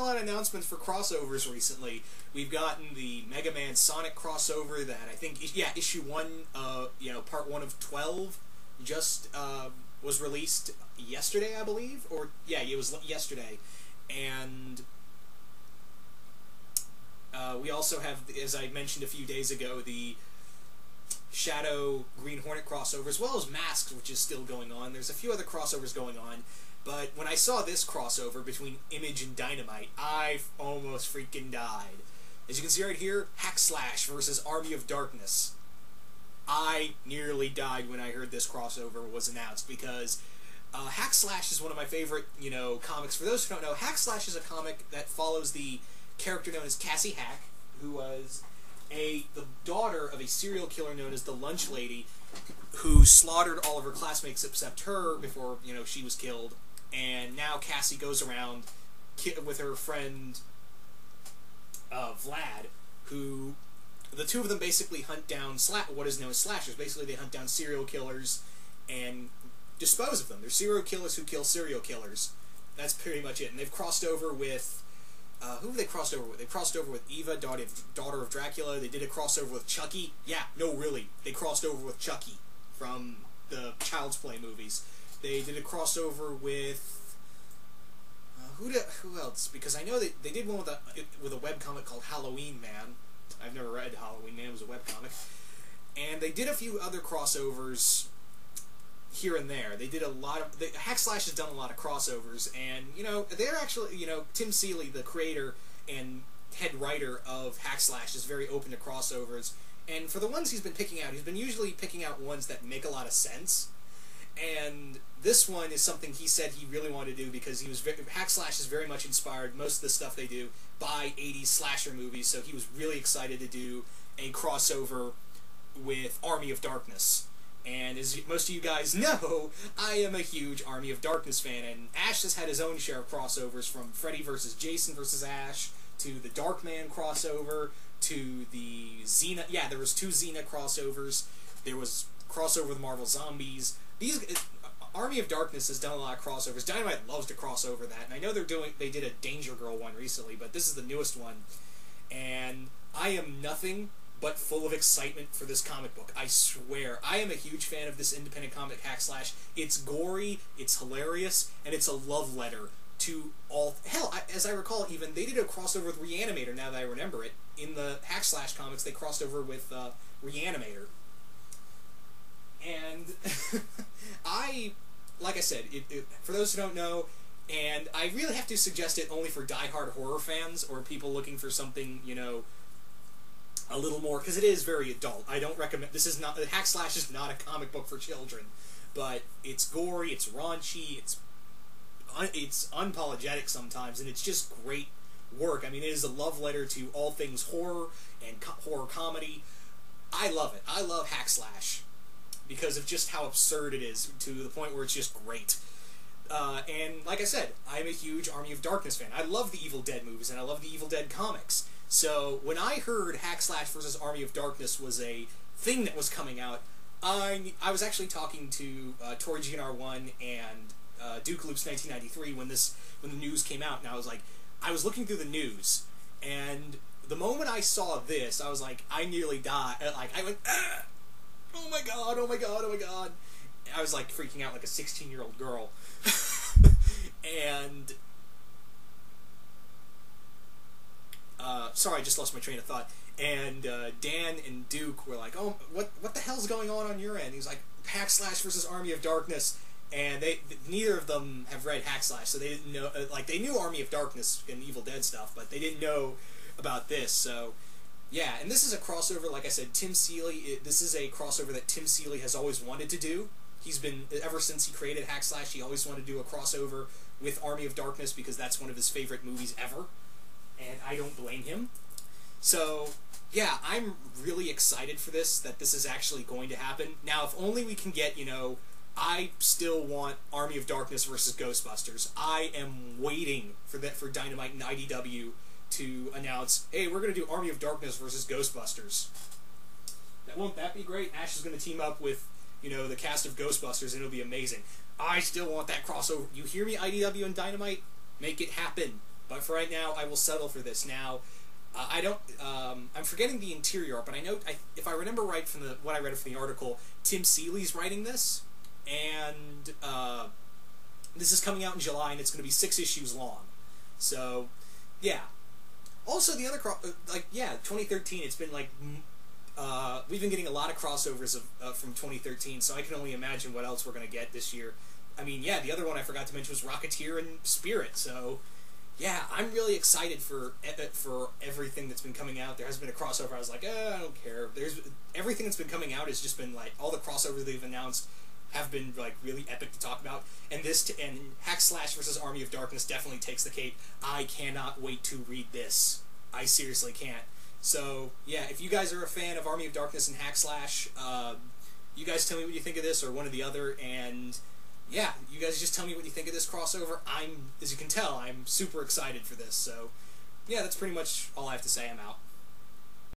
lot of announcements for crossovers recently. We've gotten the Mega Man Sonic crossover that I think, yeah, issue 1, part 1 of 12 just was released yesterday, I believe, or yeah, it was yesterday, and we also have, as I mentioned a few days ago, the Shadow Green Hornet crossover, as well as Masks, which is still going on. There's a few other crossovers going on, but when I saw this crossover between Image and Dynamite, I almost freaking died. As you can see right here, Hackslash versus Army of Darkness. I nearly died when I heard this crossover was announced, because Hackslash is one of my favorite, comics. For those who don't know, Hackslash is a comic that follows the character known as Cassie Hack, who was the daughter of a serial killer known as the Lunch Lady, who slaughtered all of her classmates except her before, she was killed. And now Cassie goes around with her friend Vlad, who the two of them basically hunt down what is known as slashers. Basically, they hunt down serial killers and dispose of them. They're serial killers who kill serial killers. That's pretty much it. And they've crossed over with who have they crossed over with? They crossed over with Eva, daughter of Dracula. They did a crossover with Chucky. Yeah, no, really, they crossed over with Chucky from the Child's Play movies. They did a crossover with who else? Because I know they did one with a webcomic called Halloween Man. I've never read Halloween Man. It was a webcomic. And they did a few other crossovers here and there. They did a lot of... Hackslash has done a lot of crossovers, and, they're actually, Tim Seeley, the creator and head writer of Hackslash, is very open to crossovers. And for the ones he's been picking out, he's been usually picking out ones that make a lot of sense. And this one is something he said he really wanted to do because Hackslash is very much inspired, most of the stuff they do, by 80s slasher movies, so he was really excited to do a crossover with Army of Darkness. And as most of you guys know, I am a huge Army of Darkness fan, and Ash has had his own share of crossovers, from Freddy vs. Jason vs. Ash, to the Darkman crossover, to the Xena... Yeah, there was 2 Xena crossovers. There was crossover with Marvel Zombies. Army of Darkness has done a lot of crossovers. Dynamite loves to cross over that, and I know they did a Danger Girl one recently, but this is the newest one. And I am nothing but full of excitement for this comic book. I swear. I am a huge fan of this independent comic, Hackslash. It's gory, it's hilarious, and it's a love letter to all... Hell, as I recall, even, they did a crossover with Reanimator, now that I remember it. In the Hackslash comics, they crossed over with Reanimator. And like I said, for those who don't know, and I really have to suggest it only for die-hard horror fans, or people looking for something, a little more, because it is very adult. I don't recommend... Hackslash is not a comic book for children, but it's gory, it's raunchy, it's unapologetic sometimes, and it's just great work. I mean, it is a love letter to all things horror and horror comedy. I love it. I love Hackslash because of just how absurd it is, to the point where it's just great. And like I said, I'm a huge Army of Darkness fan. I love the Evil Dead movies, and I love the Evil Dead comics. So when I heard Hackslash vs. Army of Darkness was a thing that was coming out, I was actually talking to Tori GNR1 and Duke Loops 1993 when the news came out, and I was looking through the news, and the moment I saw this, I was like, I nearly died. I went, ah! Oh my god, oh my god, oh my god. I was like freaking out like a 16-year-old girl. And sorry, I just lost my train of thought. And Dan and Duke were like, "Oh, what the hell's going on your end?" He was like, "Hackslash versus Army of Darkness," and neither of them have read Hackslash, so they didn't know. They knew Army of Darkness and Evil Dead stuff, but they didn't know about this. So yeah, and this is a crossover. Like I said, Tim Seeley. This is a crossover that Tim Seeley has always wanted to do. He's been, ever since he created Hackslash, he always wanted to do a crossover with Army of Darkness because that's one of his favorite movies ever, and I don't blame him. So, yeah, I'm really excited for this, that this is actually going to happen. Now, if only we can get, I still want Army of Darkness versus Ghostbusters. I am waiting for Dynamite and IDW to announce, hey, we're going to do Army of Darkness versus Ghostbusters. Won't that be great? Ash is going to team up with the cast of Ghostbusters, and it'll be amazing. I still want that crossover. You hear me, IDW and Dynamite? Make it happen. But for right now, I will settle for this. Now, I don't. I'm forgetting the interior art, but I know if I remember right from what I read from the article, Tim Seeley's writing this, and this is coming out in July, and it's going to be 6 issues long. So, yeah. Also, the other 2013. It's been like we've been getting a lot of crossovers from 2013, so I can only imagine what else we're going to get this year. I mean, yeah, the other one I forgot to mention was Rocketeer and Spirit. So, yeah, I'm really excited for everything that's been coming out. There has been a crossover. I was like, I don't care. Everything that's been coming out has just been like all the crossovers they've announced have been like really epic to talk about. And and Hack Slash versus Army of Darkness definitely takes the cake. I cannot wait to read this. I seriously can't. So yeah, if you guys are a fan of Army of Darkness and Hack Slash, you guys tell me what you think of this or one or the other, and yeah, you guys just tell me what you think of this crossover. As you can tell, I'm super excited for this. So yeah, that's pretty much all I have to say. I'm out.